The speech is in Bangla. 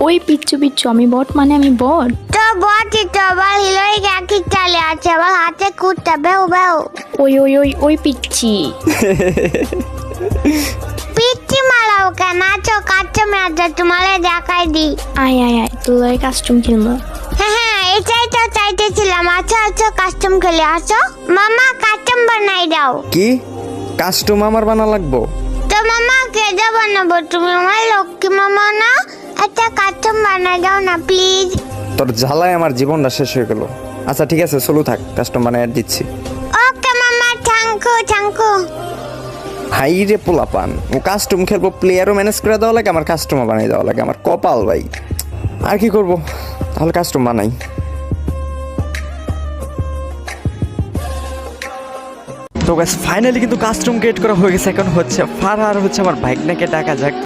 ওই পিচ্ছু পিচ্ছু আমি বট মানে আমি বট। তো বটি তো বল হিলোই কি চালে আছে বল হাতে কুটতে বেউ বেউ। ওই ওই ওই ওই পিচ্ছি। পিচ্ছি মারাও কেন আছো কাস্টমে আছে তোমারে দেখাই দি। আয় আয় আয় তোর লগে কাস্টম খেলবো। হ্যাঁ এটাই তো চাইতেছিলাম। আচ্ছা আচ্ছা কাস্টম খেলে আসো। মামা কাস্টম বানাই দাও। কি কাস্টম আমার বানা লাগবো? তো মামা কেটে বানাবো তুমি আমার লক্ষ্মী মামা না? একটা কাস্টম বানাই দাও না প্লিজ। তোর জ্বালায় আমার জীবনটা শেষ হয়ে গেল। আচ্ছা ঠিক আছে চলো থাক, কাস্টম বানায় দিচ্ছি। ওকে মামা থ্যাংকু থ্যাংকু। হাই রে পোলাপান, ও কাস্টম খেলবো, প্লেয়ারও ম্যানেজ করে দেওয়া লাগে, আমার কাস্টমও বানিয়ে দেওয়া লাগে। আমার কপাল ভাই, আর কি করব, তাহলে কাস্টম বানাই। তো গাইস ফাইনালি কিন্তু কাস্টম ক্রিয়েট করা হয়ে গেছে। এখন হচ্ছে ফারহার হচ্ছে আমার ভাইগনাকে ডাকা যাক।